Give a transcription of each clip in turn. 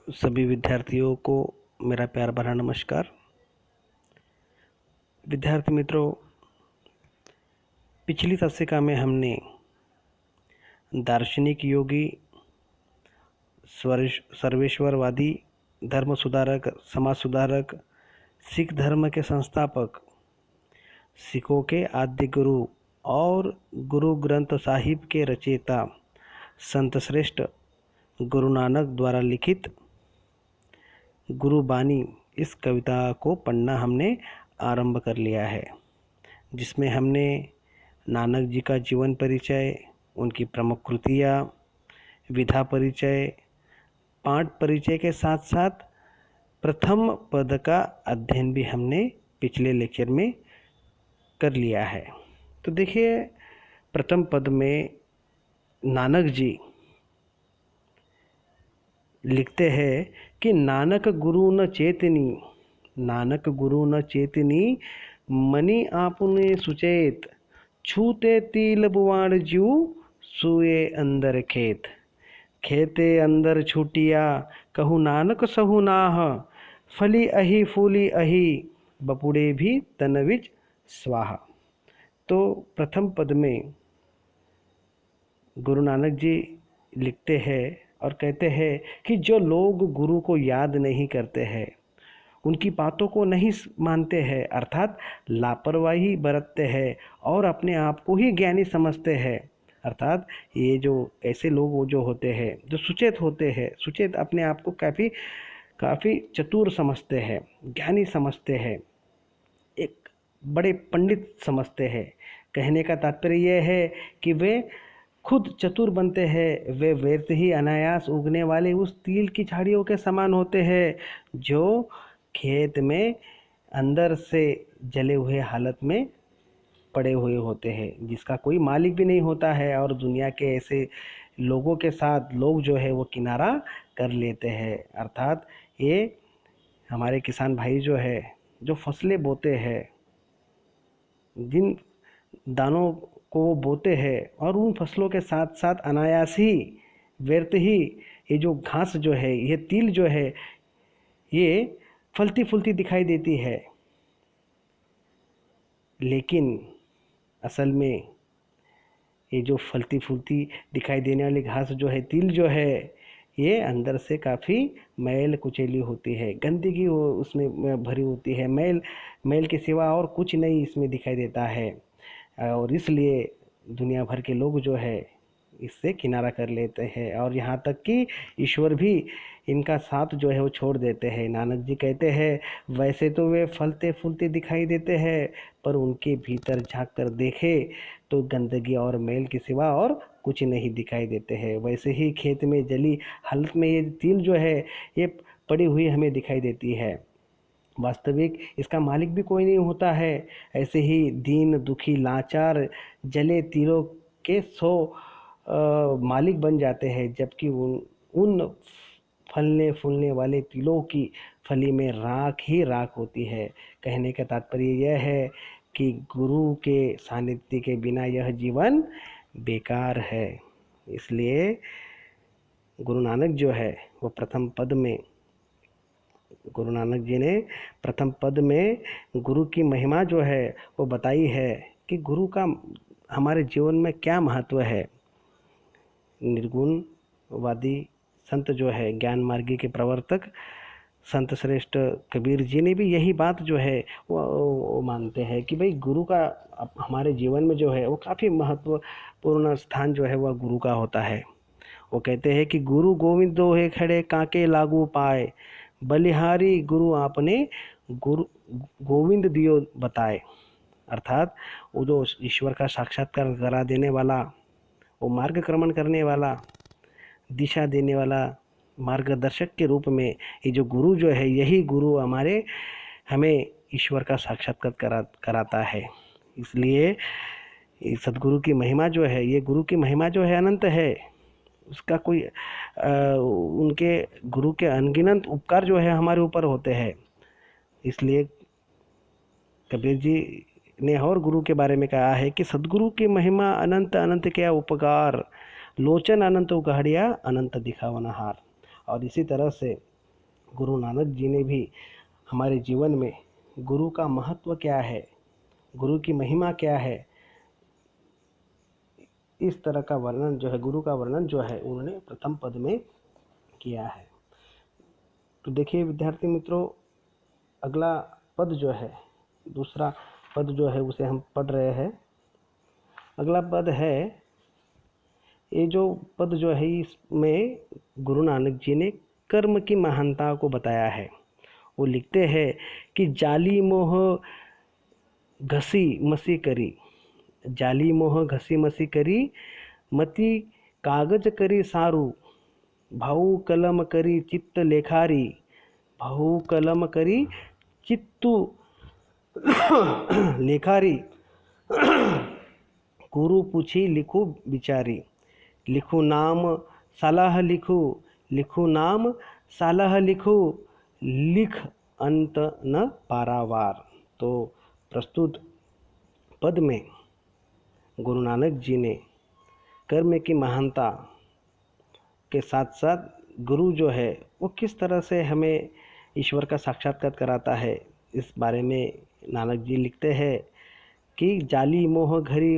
सभी विद्यार्थियों को मेरा प्यार भरा नमस्कार। विद्यार्थी मित्रों, पिछली तस्वीर में हमने दार्शनिक योगी, सर्वेश्वरवादी, धर्म सुधारक, समाज सुधारक, सिख धर्म के संस्थापक, सिखों के आद्य गुरु और गुरु ग्रंथ साहिब के रचयिता संत श्रेष्ठ गुरु नानक द्वारा लिखित गुरुबानी इस कविता को पढ़ना हमने आरंभ कर लिया है, जिसमें हमने नानक जी का जीवन परिचय, उनकी प्रमुख कृतियाँ, विधा परिचय, पाठ परिचय के साथ साथ प्रथम पद का अध्ययन भी हमने पिछले लेक्चर में कर लिया है। तो देखिए, प्रथम पद में नानक जी लिखते हैं कि नानक गुरु न चेतनी, नानक गुरु न चेतनी, मनि आपने सुचेत, छूते तिल बुवाड़ जीव, सुए अंदर खेत, खेते अंदर छूटिया, कहु नानक सहु नाह, फली अही फूली अही, बपुड़े भी तनविज स्वाहा। तो प्रथम पद में गुरु नानक जी लिखते हैं और कहते हैं कि जो लोग गुरु को याद नहीं करते हैं, उनकी बातों को नहीं मानते हैं, अर्थात लापरवाही बरतते हैं और अपने आप को ही ज्ञानी समझते हैं, अर्थात ये जो ऐसे लोग जो होते हैं, जो सुचेत होते हैं, सुचेत अपने आप को काफ़ी चतुर समझते हैं, ज्ञानी समझते हैं, एक बड़े पंडित समझते हैं। कहने का तात्पर्य यह है कि वे खुद चतुर बनते हैं, वे व्यर्थ ही अनायास उगने वाले उस तिल की झाड़ियों के समान होते हैं जो खेत में अंदर से जले हुए हालत में पड़े हुए होते हैं, जिसका कोई मालिक भी नहीं होता है। और दुनिया के ऐसे लोगों के साथ लोग जो है वो किनारा कर लेते हैं, अर्थात ये हमारे किसान भाई जो है, जो फसलें बोते हैं, जिन दानों को वो बोते हैं, और उन फसलों के साथ साथ अनायास ही, व्यर्थ ही ये जो घास जो है, ये तिल जो है, ये फलती फूलती दिखाई देती है, लेकिन असल में ये जो फलती फूलती दिखाई देने वाली घास जो है, तिल जो है, ये अंदर से काफ़ी मैल कुचैली होती है, गंदगी उसमें भरी होती है, मैल के सिवा और कुछ नहीं इसमें दिखाई देता है। और इसलिए दुनिया भर के लोग जो है इससे किनारा कर लेते हैं, और यहाँ तक कि ईश्वर भी इनका साथ जो है वो छोड़ देते हैं। नानक जी कहते हैं, वैसे तो वे फलते फूलते दिखाई देते हैं, पर उनके भीतर झांक कर देखे तो गंदगी और मैल के सिवा और कुछ नहीं दिखाई देते हैं। वैसे ही खेत में जली हालत में ये तिल जो है, ये पड़ी हुई हमें दिखाई देती है, वास्तविक इसका मालिक भी कोई नहीं होता है। ऐसे ही दीन दुखी लाचार जले तिलों के 100 मालिक बन जाते हैं, जबकि उन फलने फूलने वाले तिलों की फली में राख ही राख होती है। कहने का तात्पर्य यह है कि गुरु के सानिध्य के बिना यह जीवन बेकार है। इसलिए गुरु नानक जो है वो गुरु नानक जी ने प्रथम पद में गुरु की महिमा जो है वो बताई है कि गुरु का हमारे जीवन में क्या महत्व है। निर्गुणवादी संत जो है, ज्ञान मार्गी के प्रवर्तक संत श्रेष्ठ कबीर जी ने भी यही बात जो है वो मानते हैं कि भाई गुरु का हमारे जीवन में जो है वो काफ़ी महत्वपूर्ण स्थान जो है वह गुरु का होता है। वो कहते हैं कि गुरु गोविंद दोहे खड़े काके लागू पाए, बलिहारी गुरु आपने गुरु गोविंद दियो बताए, अर्थात वो जो ईश्वर का साक्षात्कार करा देने वाला, वो मार्गक्रमण करने वाला, दिशा देने वाला, मार्गदर्शक के रूप में ये जो गुरु जो है, यही गुरु हमें ईश्वर का साक्षात्कार कराता है। इसलिए सदगुरु की महिमा जो है, ये गुरु की महिमा जो है अनंत है, उसका कोई उनके गुरु के अनगिनत उपकार जो है हमारे ऊपर होते हैं। इसलिए कबीर जी ने और गुरु के बारे में कहा है कि सदगुरु की महिमा अनंत अनंत क्या उपकार, लोचन अनंत उघाड़िया अनंत दिखावनहार। और इसी तरह से गुरु नानक जी ने भी हमारे जीवन में गुरु का महत्व क्या है, गुरु की महिमा क्या है, इस तरह का वर्णन जो है, गुरु का वर्णन जो है उन्होंने प्रथम पद में किया है। तो देखिए विद्यार्थी मित्रों, अगला पद जो है, दूसरा पद जो है उसे हम पढ़ रहे हैं। अगला पद है, ये जो पद जो है इसमें गुरु नानक जी ने कर्म की महानता को बताया है। वो लिखते हैं कि जाली मोह घसी मसी करी, जाली मोह घसी मसी करी, मती कागज करी सारू, भाऊ कलम करी चित्त लेखारी, भाऊ कलम करी चित्तू लेखारी, गुरु पूछी लिखू बिचारी, लिखू नाम सलाह लिखू, लिखू नाम सलाह लिखू, लिख अंत न पारावार। तो प्रस्तुत पद में गुरु नानक जी ने कर्म की महानता के साथ साथ गुरु जो है वो किस तरह से हमें ईश्वर का साक्षात्कार कराता है, इस बारे में नानक जी लिखते हैं कि जाली मोह घरी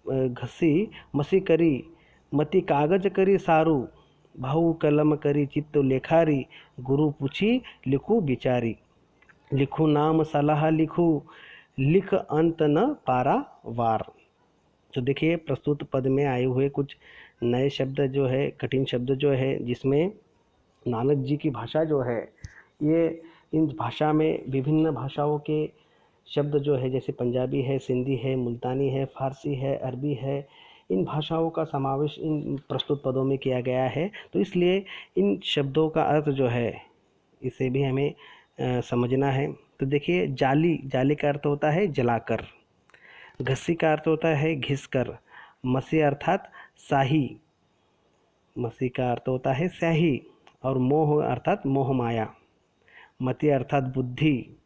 घसी मसी करी, मति कागज करी सारू, भाऊ कलम करी चित्त लेखारी, गुरु पूछी लिखू बिचारी, लिखू नाम सलाह लिखू, लिख अंत न पारा वार। तो देखिए प्रस्तुत पद में आए हुए कुछ नए शब्द जो है, कठिन शब्द जो है, जिसमें नानक जी की भाषा जो है, ये इन भाषा में विभिन्न भाषाओं के शब्द जो है, जैसे पंजाबी है, सिंधी है, मुल्तानी है, फारसी है, अरबी है, इन भाषाओं का समावेश इन प्रस्तुत पदों में किया गया है। तो इसलिए इन शब्दों का अर्थ जो है इसे भी हमें समझना है। तो देखिए जाली, जाली का अर्थ होता है जलाकर, घसी का अर्थ होता है घिसकर, मसी अर्थात शाही, मसी का अर्थ होता है स्याही, और मोह अर्थात मोह माया, मति अर्थात बुद्धि,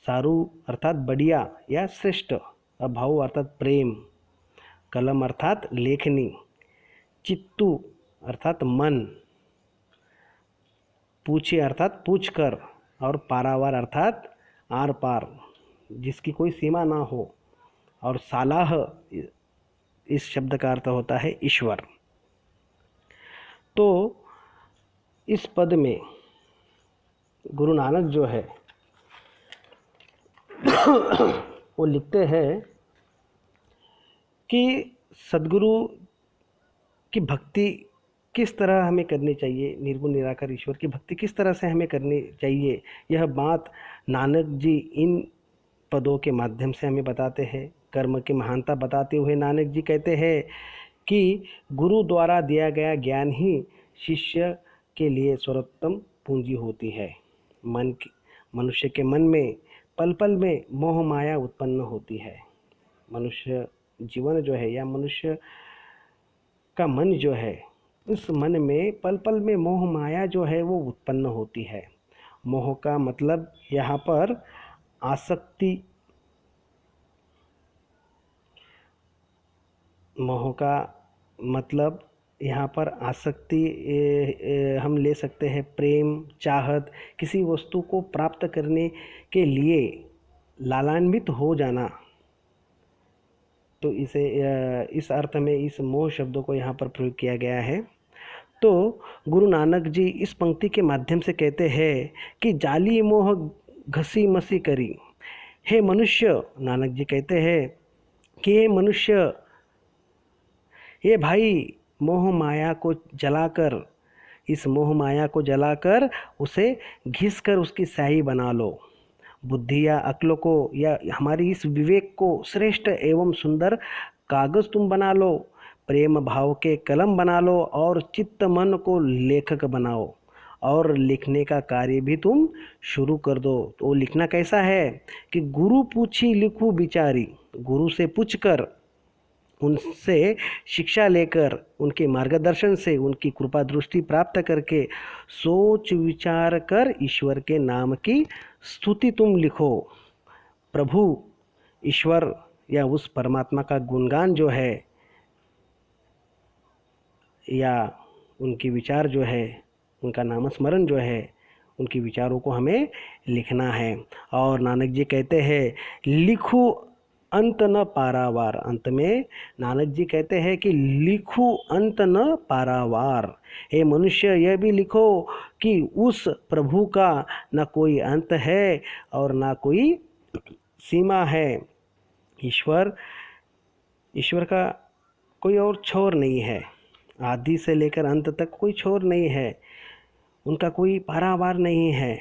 सारू अर्थात बढ़िया या श्रेष्ठ, भाव अर्थात प्रेम, कलम अर्थात लेखनी, चित्तू अर्थात मन, पूछे अर्थात पूछ कर, और पारावार अर्थात आर पार, जिसकी कोई सीमा ना हो, और सालाह इस शब्द का अर्थ होता है ईश्वर। तो इस पद में गुरु नानक जो है वो लिखते हैं कि सद्गुरु की भक्ति किस तरह हमें करनी चाहिए, निर्गुण निराकार ईश्वर की भक्ति किस तरह से हमें करनी चाहिए, यह बात नानक जी इन पदों के माध्यम से हमें बताते हैं। कर्म की महानता बताते हुए नानक जी कहते हैं कि गुरु द्वारा दिया गया ज्ञान ही शिष्य के लिए सर्वोत्तम पूंजी होती है। मनुष्य के मन में पल पल में मोह माया उत्पन्न होती है। मनुष्य जीवन जो है, या मनुष्य का मन जो है, उस मन में पल पल में मोह माया जो है वो उत्पन्न होती है। मोह का मतलब यहाँ पर आसक्ति, मोह का मतलब यहाँ पर आसक्ति हम ले सकते हैं प्रेम, चाहत, किसी वस्तु को प्राप्त करने के लिए लालान्वित हो जाना। तो इसे इस अर्थ में इस मोह शब्दों को यहाँ पर प्रयोग किया गया है। तो गुरु नानक जी इस पंक्ति के माध्यम से कहते हैं कि जाली मोह घसी मसी करी। हे मनुष्य, नानक जी कहते हैं कि हे मनुष्य, ये भाई मोह माया को जलाकर, इस मोह माया को जलाकर उसे घिस कर उसकी स्याही बना लो। बुद्धि या अक्ल को या हमारी इस विवेक को श्रेष्ठ एवं सुंदर कागज तुम बना लो, प्रेम भाव के कलम बना लो, और चित्त मन को लेखक बनाओ, और लिखने का कार्य भी तुम शुरू कर दो। तो वो लिखना कैसा है कि गुरु पूछी लिखू बिचारी, गुरु से पूछकर, उनसे शिक्षा लेकर, उनके मार्गदर्शन से, उनकी कृपा दृष्टि प्राप्त करके, सोच विचार कर ईश्वर के नाम की स्तुति तुम लिखो। प्रभु ईश्वर या उस परमात्मा का गुणगान जो है, या उनके विचार जो है, उनका नामस्मरण जो है, उनके विचारों को हमें लिखना है। और नानक जी कहते हैं लिखो अंत न पारावार। अंत में नानक जी कहते हैं कि लिखो अंत न पारावार। हे मनुष्य, यह भी लिखो कि उस प्रभु का न कोई अंत है और न कोई सीमा है। ईश्वर का कोई और छोर नहीं है। आदि से लेकर अंत तक कोई छोर नहीं है। उनका कोई पारावार नहीं है।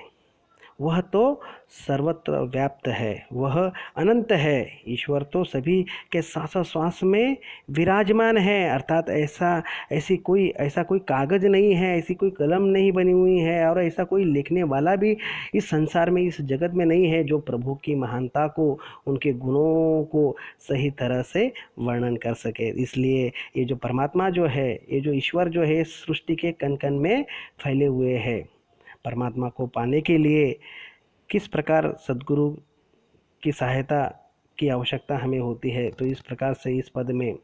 वह तो सर्वत्र व्याप्त है, वह अनंत है। ईश्वर तो सभी के श्वास में विराजमान है। अर्थात ऐसा कोई कागज नहीं है, ऐसी कोई कलम नहीं बनी हुई है और ऐसा कोई लिखने वाला भी इस संसार में, इस जगत में नहीं है जो प्रभु की महानता को, उनके गुणों को सही तरह से वर्णन कर सके। इसलिए ये जो परमात्मा जो है, ये जो ईश्वर जो है, सृष्टि के कण कण में फैले हुए हैं। परमात्मा को पाने के लिए किस प्रकार सद्गुरु की सहायता की आवश्यकता हमें होती है, तो इस प्रकार से इस पद में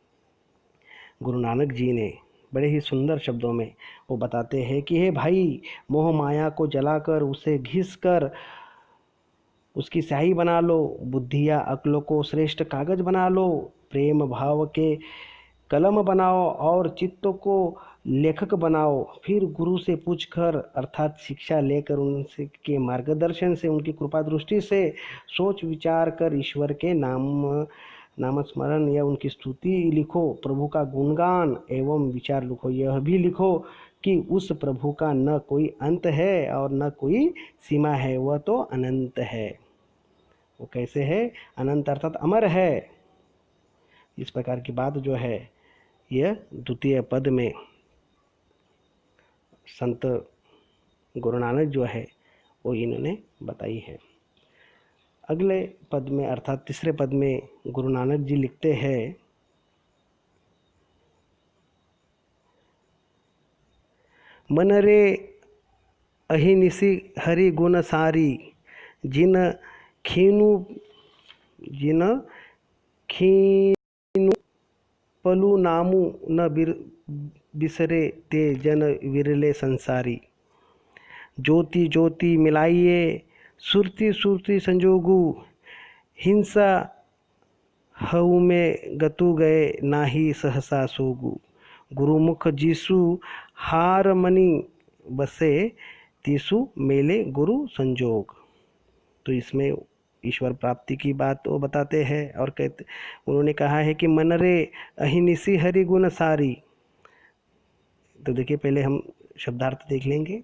गुरु नानक जी ने बड़े ही सुंदर शब्दों में वो बताते हैं कि हे भाई, मोह माया को जलाकर उसे घिस कर उसकी स्याही बना लो, बुद्धि या अक्ल को श्रेष्ठ कागज बना लो, प्रेम भाव के कलम बनाओ और चित्त को लेखक बनाओ। फिर गुरु से पूछकर अर्थात शिक्षा लेकर उनसे के मार्गदर्शन से, उनकी कृपा दृष्टि से सोच विचार कर ईश्वर के नाम स्मरण या उनकी स्तुति लिखो, प्रभु का गुणगान एवं विचार लिखो। यह भी लिखो कि उस प्रभु का न कोई अंत है और न कोई सीमा है, वह तो अनंत है। वो कैसे है? अनंत अर्थात अमर है। इस प्रकार की बात जो है यह द्वितीय पद में संत गुरु नानक जो है वो इन्होंने बताई है। अगले पद में अर्थात तीसरे पद में गुरु नानक जी लिखते हैं मन रे अहिनिसी हरि गुण सारी, जिन खीनु पलु नामु न बिसरे ते जन विरले संसारी। ज्योति ज्योति मिलाइए सुरती सुरती संजोगु, हिंसा हऊ में गतु गए नाही सहसा सोगु। गुरुमुख जीसु हार मनी बसे, तीसु मेले गुरु संजोग। तो इसमें ईश्वर प्राप्ति की बात वो बताते हैं और कहते, उन्होंने कहा है कि मन रे अहिनिसी हरि गुण सारी। तो देखिए पहले हम शब्दार्थ देख लेंगे।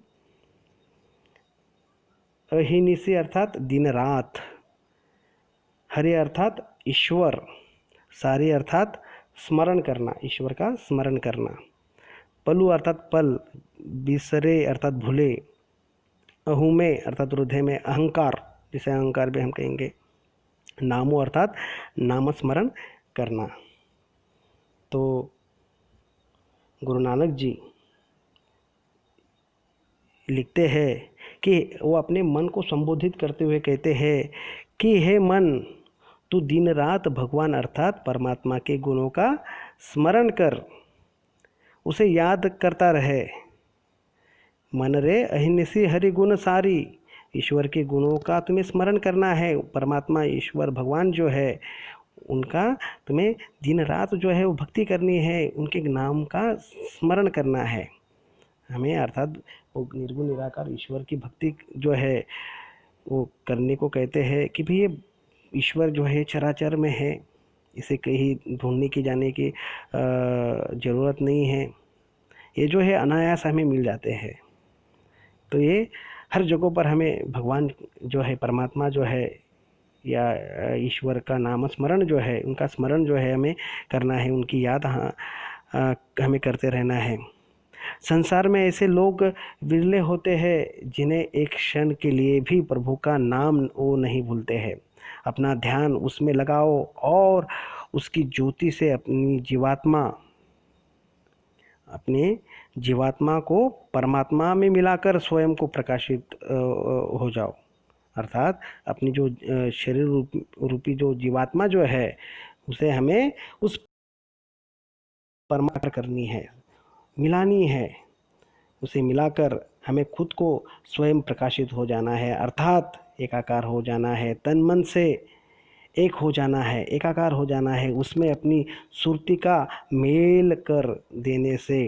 अहिनिसी अर्थात दिन रात, हरि अर्थात ईश्वर, सारी अर्थात स्मरण करना, ईश्वर का स्मरण करना। पलु अर्थात पल, बिसरे अर्थात भूले, अहु में अर्थात हृदय में अहंकार, जिसे अहंकार भी हम कहेंगे। नामो अर्थात नाम स्मरण करना। तो गुरु नानक जी लिखते हैं कि वो अपने मन को संबोधित करते हुए कहते हैं कि हे मन, तू दिन रात भगवान अर्थात परमात्मा के गुणों का स्मरण कर, उसे याद करता रहे। मन रे अहिनिसी हरि गुण सारी, ईश्वर के गुणों का तुम्हें स्मरण करना है। परमात्मा ईश्वर भगवान जो है उनका तुम्हें दिन रात जो है वो भक्ति करनी है, उनके नाम का स्मरण करना है हमें। अर्थात वो निर्गुण निराकार ईश्वर की भक्ति जो है वो करने को कहते हैं कि भाई ये ईश्वर जो है चराचर में है, इसे कहीं ढूंढने की जाने की ज़रूरत नहीं है। ये जो है अनायास हमें मिल जाते हैं। तो ये हर जगह पर हमें भगवान जो है, परमात्मा जो है या ईश्वर का नाम स्मरण जो है, उनका स्मरण जो है हमें करना है, उनकी याद हमें करते रहना है। संसार में ऐसे लोग विरले होते हैं जिन्हें एक क्षण के लिए भी प्रभु का नाम वो नहीं भूलते हैं। अपना ध्यान उसमें लगाओ और उसकी ज्योति से अपने जीवात्मा को परमात्मा में मिलाकर स्वयं को प्रकाशित हो जाओ। अर्थात अपनी जो शरीर रूपी जो जीवात्मा जो है उसे हमें उस परमात्मा करनी है, मिलानी है। उसे मिलाकर हमें खुद को स्वयं प्रकाशित हो जाना है, अर्थात एकाकार हो जाना है, तन मन से एक हो जाना है, एकाकार हो जाना है। उसमें अपनी सुरति का मेल कर देने से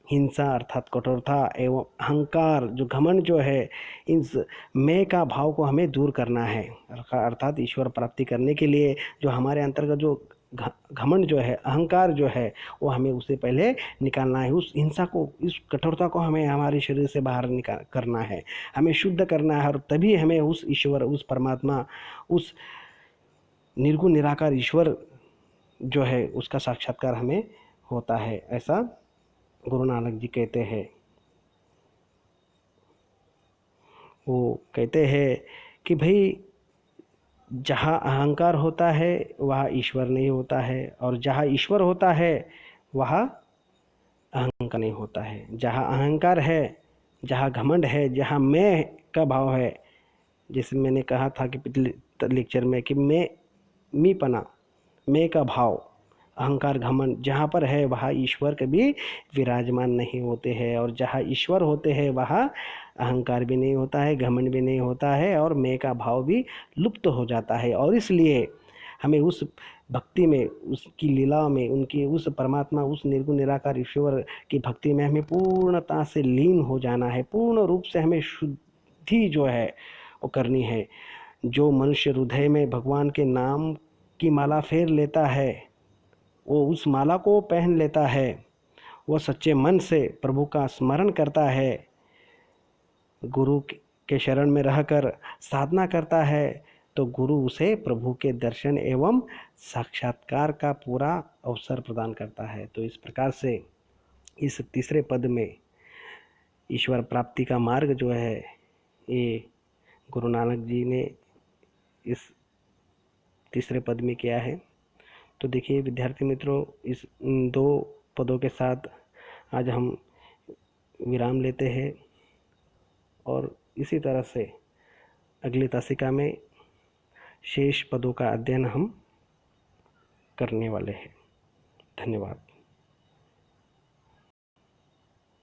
हिंसा अर्थात कठोरता एवं अहंकार जो घमंड जो है, इन मैं का भाव को हमें दूर करना है। अर्थात ईश्वर प्राप्ति करने के लिए जो हमारे अंतर्गत जो घमंड जो है, अहंकार जो है, वो हमें उसे पहले निकालना है। उस हिंसा को, इस कठोरता को हमें हमारे शरीर से बाहर निकाल करना है, हमें शुद्ध करना है। और तभी हमें उस ईश्वर, उस परमात्मा, उस निर्गुण निराकार ईश्वर जो है उसका साक्षात्कार हमें होता है। ऐसा गुरु नानक जी कहते हैं। वो कहते हैं कि भाई जहाँ अहंकार होता है वहाँ ईश्वर नहीं होता है, और जहाँ ईश्वर होता है वहाँ अहंकार नहीं होता है। जहाँ अहंकार है, जहाँ घमंड है, जहाँ मैं का भाव है, जैसे मैंने कहा था कि पिछले लेक्चर में कि मीपना, मैं का भाव, अहंकार घमंड जहाँ पर है वहाँ ईश्वर कभी विराजमान नहीं होते हैं। और जहाँ ईश्वर होते हैं वहाँ अहंकार भी नहीं होता है, घमंड भी नहीं होता है, और मैं का भाव भी लुप्त हो जाता है। और इसलिए हमें उस भक्ति में, उसकी लीला में, उनकी उस परमात्मा, उस निर्गुण निराकार ईश्वर की भक्ति में हमें पूर्णता से लीन हो जाना है। पूर्ण रूप से हमें शुद्धि जो है वो करनी है। जो मनुष्य हृदय में भगवान के नाम की माला फेर लेता है, वो उस माला को पहन लेता है, वो सच्चे मन से प्रभु का स्मरण करता है, गुरु के शरण में रहकर साधना करता है, तो गुरु उसे प्रभु के दर्शन एवं साक्षात्कार का पूरा अवसर प्रदान करता है। तो इस प्रकार से इस तीसरे पद में ईश्वर प्राप्ति का मार्ग जो है, ये गुरु नानक जी ने इस तीसरे पद में किया है। तो देखिए विद्यार्थी मित्रों, इस दो पदों के साथ आज हम विराम लेते हैं, और इसी तरह से अगली तासिका में शेष पदों का अध्ययन हम करने वाले हैं। धन्यवाद।